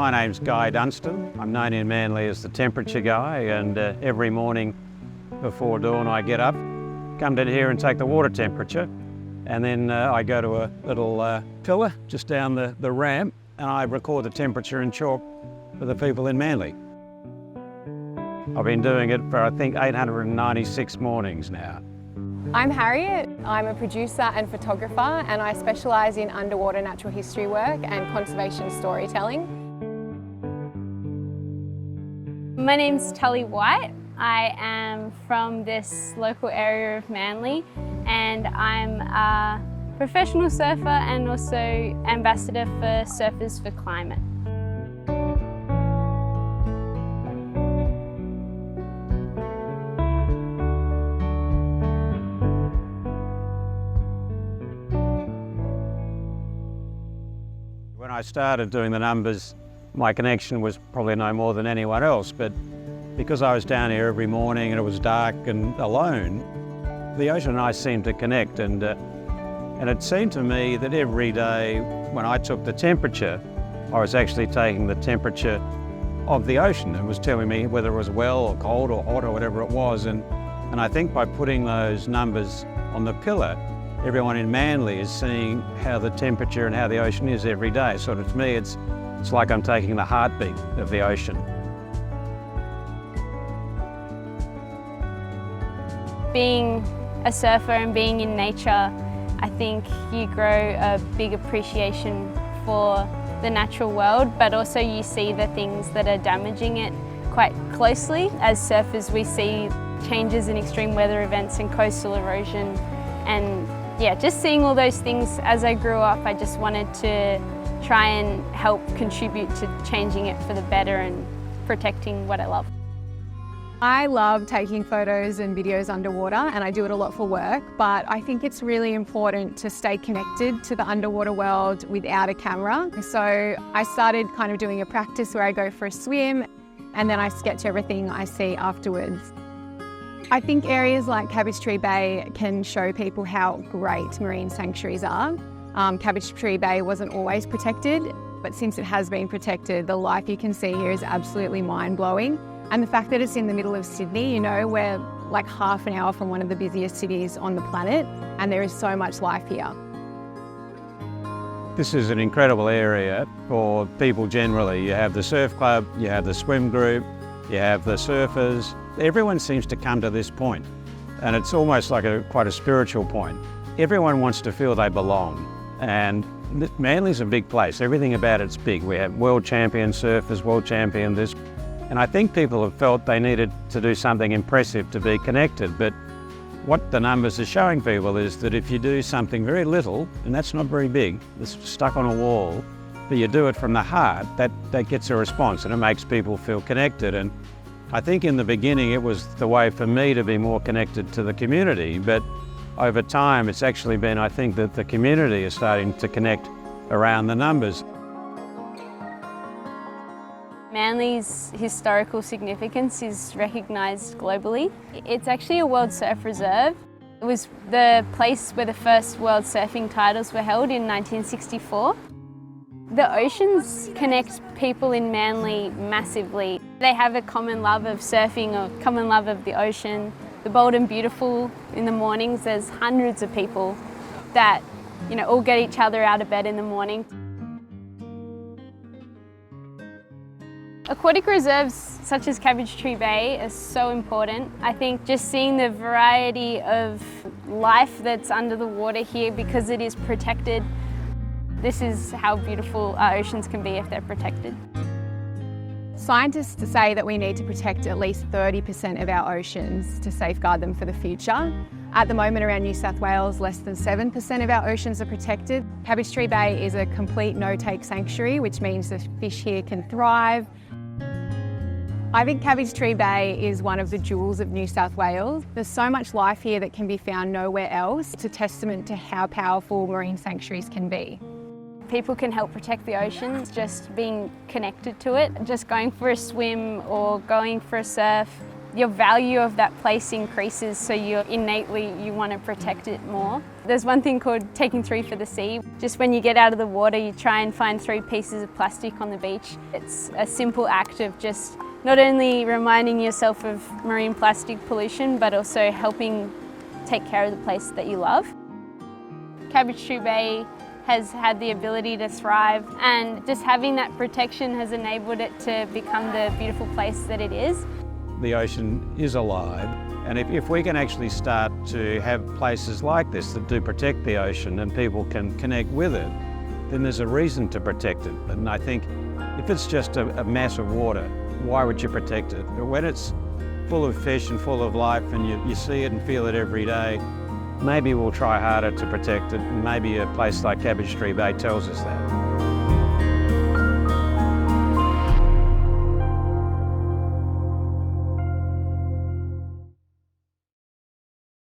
My name's Guy Dunstan. I'm known in Manly as the temperature guy, and every morning before dawn I get up, come down here and take the water temperature, and then I go to a little pillar just down the ramp and I record the temperature in chalk for the people in Manly. I've been doing it for I think 896 mornings now. I'm Harriet. I'm a producer and photographer, and I specialise in underwater natural history work and conservation storytelling. My name's Tully White. I am from this local area of Manly, and I'm a professional surfer and also ambassador for Surfers for Climate. When I started doing the numbers, my connection was probably no more than anyone else, but because I was down here every morning and it was dark and alone, the ocean and I seemed to connect, and it seemed to me that every day when I took the temperature, I was actually taking the temperature of the ocean. It was telling me whether it was well or cold or hot or whatever it was, and I think by putting those numbers on the pillar, everyone in Manly is seeing how the temperature and how the ocean is every day. So to me, it's like I'm taking the heartbeat of the ocean. Being a surfer and being in nature, I think you grow a big appreciation for the natural world, but also you see the things that are damaging it quite closely. As surfers, we see changes in extreme weather events and coastal erosion, and yeah, just seeing all those things as I grew up, I just wanted to try and help contribute to changing it for the better and protecting what I love. I love taking photos and videos underwater, and I do it a lot for work, but I think it's really important to stay connected to the underwater world without a camera. So I started kind of doing a practice where I go for a swim and then I sketch everything I see afterwards. I think areas like Cabbage Tree Bay can show people how great marine sanctuaries are. Cabbage Tree Bay wasn't always protected, but since it has been protected, the life you can see here is absolutely mind-blowing. And the fact that it's in the middle of Sydney, you know, we're like half an hour from one of the busiest cities on the planet, and there is so much life here. This is an incredible area for people generally. You have the surf club, you have the swim group, you have the surfers. Everyone seems to come to this point, and it's almost like quite a spiritual point. Everyone wants to feel they belong, and Manly's a big place. Everything about it's big. We have world champion surfers, world champion this, and I think people have felt they needed to do something impressive to be connected, but what the numbers are showing people is that if you do something very little, and that's not very big, it's stuck on a wall, but you do it from the heart, that gets a response and it makes people feel connected. And I think in the beginning it was the way for me to be more connected to the community, but over time it's actually been, I think, that the community is starting to connect around the numbers. Manly's historical significance is recognised globally. It's actually a World Surf Reserve. It was the place where the first World Surfing titles were held in 1964. The oceans connect people in Manly massively. They have a common love of surfing, a common love of the ocean. The Bold and Beautiful in the mornings, there's hundreds of people that, you know, all get each other out of bed in the morning. Aquatic reserves such as Cabbage Tree Bay are so important. I think just seeing the variety of life that's under the water here because it is protected. This is how beautiful our oceans can be if they're protected. Scientists say that we need to protect at least 30% of our oceans to safeguard them for the future. At the moment around New South Wales, less than 7% of our oceans are protected. Cabbage Tree Bay is a complete no-take sanctuary, which means the fish here can thrive. I think Cabbage Tree Bay is one of the jewels of New South Wales. There's so much life here that can be found nowhere else. It's a testament to how powerful marine sanctuaries can be. People can help protect the oceans, just being connected to it, just going for a swim or going for a surf. your value of that place increases, so you want to protect it more. There's one thing called taking 3 for the sea. Just when you get out of the water, you try and find 3 pieces of plastic on the beach. It's a simple act of just not only reminding yourself of marine plastic pollution, but also helping take care of the place that you love. Cabbage Tree Bay has had the ability to thrive, and just having that protection has enabled it to become the beautiful place that it is. The ocean is alive, and if we can actually start to have places like this that do protect the ocean and people can connect with it, then there's a reason to protect it. And I think if it's just a mass of water, why would you protect it? But when it's full of fish and full of life and you see it and feel it every day, maybe we'll try harder to protect it, and maybe a place like Cabbage Tree Bay tells us that.